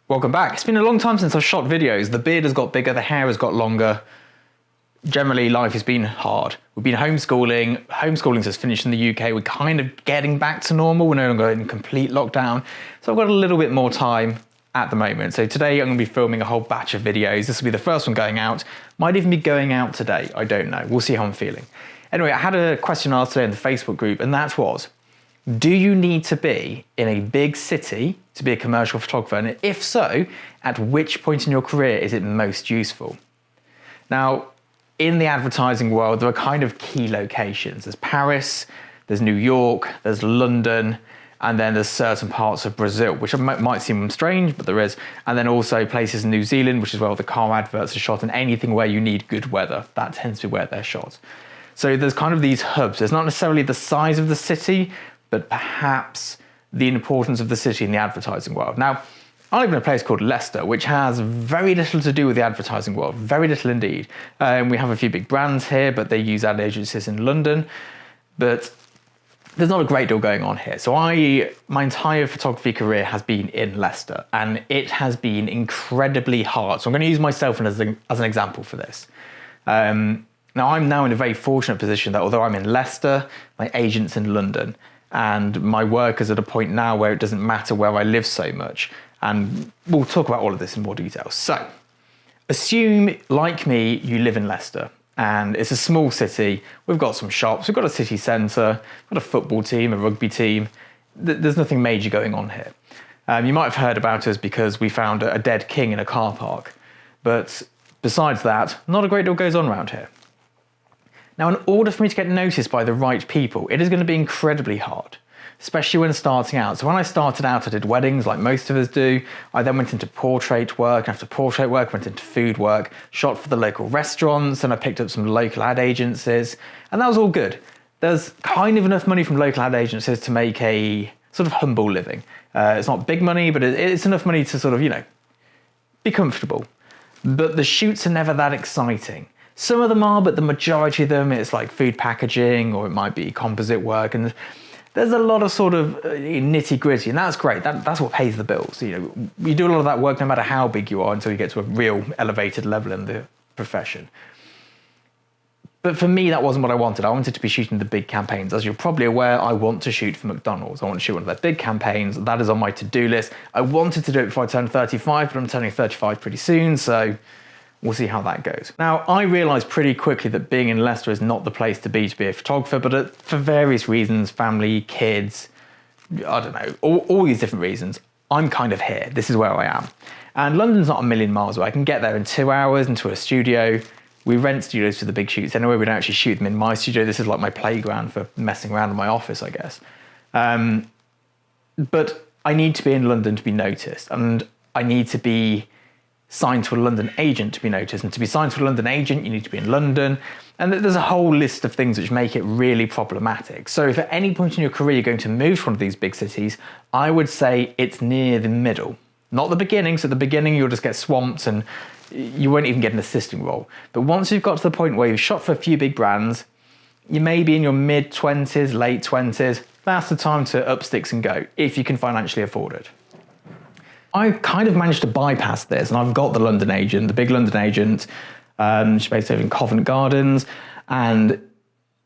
Welcome back. It's been a long time since I've shot videos. The beard has got bigger, the hair has got longer. Generally, life has been hard. We've been homeschooling. Homeschooling's just finished in the UK. We're kind of getting back to normal. We're no longer in complete lockdown. So I've got a little bit more time at the moment. So today I'm going to be filming a whole batch of videos. This will be the first one going out. Might even be going out today. I don't know. We'll see how I'm feeling. Anyway, I had a question asked today in the Facebook group, and that was, do you need to be in a big city to be a commercial photographer? And if so, at which point in your career is it most useful? Now, in the advertising world, there are kind of key locations. There's Paris, there's New York, there's London, and then there's certain parts of Brazil, which might seem strange, but there is. And then also places in New Zealand, which is where all the car adverts are shot, and anything where you need good weather, that tends to be where they're shot. So there's kind of these hubs. There's not necessarily the size of the city, but perhaps the importance of the city in the advertising world. Now, I live in a place called Leicester, which has very little to do with the advertising world, very little indeed. We have a few big brands here, but they use ad agencies in London, but there's not a great deal going on here. So my entire photography career has been in Leicester, and it has been incredibly hard. So I'm going to use myself as an example for this. Now, I'm now in a very fortunate position that although I'm in Leicester, my agent's in London, and my work is at a point now where it doesn't matter where I live so much. And we'll talk about all of this in more detail. So, assume, like me, you live in Leicester, and it's a small city. We've got some shops, we've got a city centre, we've got a football team, a rugby team. There's nothing major going on here. You might have heard about us because we found a dead king in a car park. But besides that, not a great deal goes on around here. Now, in order for me to get noticed by the right people, it is going to be incredibly hard, especially when starting out. So when I started out, I did weddings like most of us do. I then went into portrait work, and after portrait work, went into food work, shot for the local restaurants, and I picked up some local ad agencies, and that was all good. There's kind of enough money from local ad agencies to make a sort of humble living. It's not big money, but it's enough money to sort of, be comfortable. But the shoots are never that exciting. Some of them are, but the majority of them, it's like food packaging, or it might be composite work, and there's a lot of sort of nitty gritty, and that's great. That's what pays the bills. You do a lot of that work no matter how big you are until you get to a real elevated level in the profession. But for me, that wasn't what I wanted. I wanted to be shooting the big campaigns. As you're probably aware, I want to shoot for McDonald's. I want to shoot one of their big campaigns. That is on my to-do list. I wanted to do it before I turned 35, but I'm turning 35 pretty soon, so we'll see how that goes. Now, I realised pretty quickly that being in Leicester is not the place to be a photographer, but for various reasons, family, kids, I don't know, all these different reasons, I'm kind of here. This is where I am. And London's not a million miles away. I can get there in 2 hours into a studio. We rent studios for the big shoots anyway. We don't actually shoot them in my studio. This is like my playground for messing around in my office, I guess. But I need to be in London to be noticed, and I need to be signed to a London agent to be noticed. And to be signed to a London agent, you need to be in London. And there's a whole list of things which make it really problematic. So if at any point in your career you're going to move to one of these big cities, I would say it's near the middle. Not the beginning. So at the beginning, you'll just get swamped and you won't even get an assisting role. But once you've got to the point where you've shot for a few big brands, you may be in your mid-20s, late 20s, that's the time to up sticks and go, if you can financially afford it. I kind of managed to bypass this, and I've got the London agent, the big London agent. She's based over in Covent Gardens, and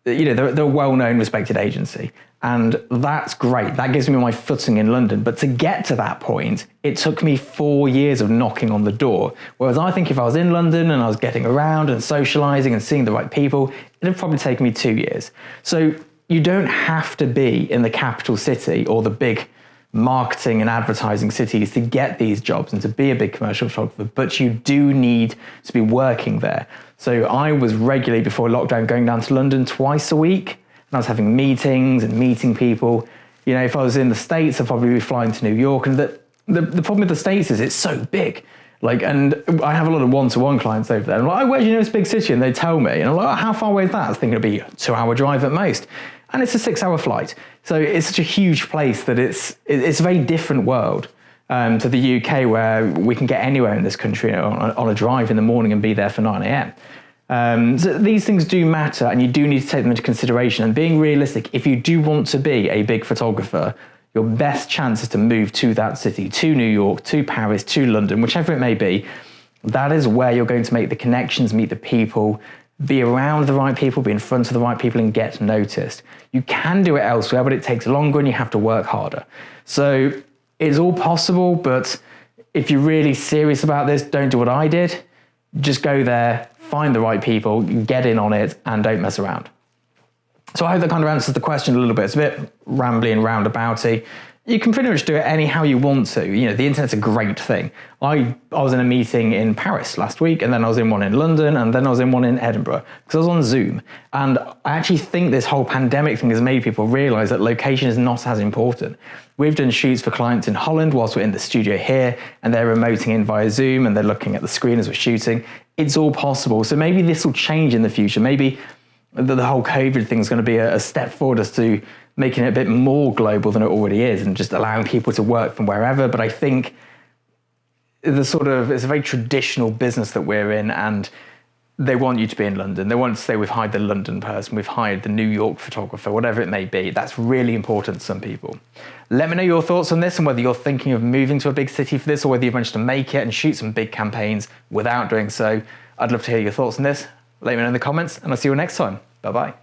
they're a well-known, respected agency, and that's great. That gives me my footing in London. But to get to that point, it took me 4 years of knocking on the door. Whereas I think if I was in London and I was getting around and socialising and seeing the right people, it'd probably take me 2 years. So you don't have to be in the capital city or the big marketing and advertising cities to get these jobs and to be a big commercial photographer, but you do need to be working there. So I was regularly, before lockdown, going down to London twice a week, and I was having meetings and meeting people. If I was in the States, I'd probably be flying to New York, and the problem with the States is it's so big. And I have a lot of one-to-one clients over there. I'm like, where do you know this big city? And they tell me, and I'm like, how far away is that? I was thinking it'd be a 2-hour drive at most. And it's a 6-hour flight. So it's such a huge place that it's a very different world to the UK, where we can get anywhere in this country on a drive in the morning and be there for 9 a.m. So these things do matter, and you do need to take them into consideration. And being realistic, if you do want to be a big photographer, your best chance is to move to that city, to New York, to Paris, to London, whichever it may be. That is where you're going to make the connections, meet the people, be around the right people, be in front of the right people, and get noticed. You can do it elsewhere, but it takes longer and you have to work harder. So it's all possible, but if you're really serious about this, don't do what I did. Just go there, find the right people, get in on it, and don't mess around. So I hope that kind of answers the question a little bit. It's a bit rambly and roundabouty. You can pretty much do it anyhow you want to. You know, the internet's a great thing. I was in a meeting in Paris last week, and then I was in one in London, and then I was in one in Edinburgh, because I was on Zoom. And I actually think this whole pandemic thing has made people realize that location is not as important. We've done shoots for clients in Holland whilst we're in the studio here, and they're remoting in via Zoom, and they're looking at the screen as we're shooting. It's all possible. So maybe this will change in the future. Maybe the whole COVID thing is going to be a step forward as to making it a bit more global than it already is, and just allowing people to work from wherever. But I think it's a very traditional business that we're in, and they want you to be in London. They want to say, we've hired the London person, we've hired the New York photographer, whatever it may be. That's really important to some people. Let me know your thoughts on this, and whether you're thinking of moving to a big city for this, or whether you've managed to make it and shoot some big campaigns without doing so. I'd love to hear your thoughts on this. Let me know in the comments, and I'll see you next time. Bye-bye.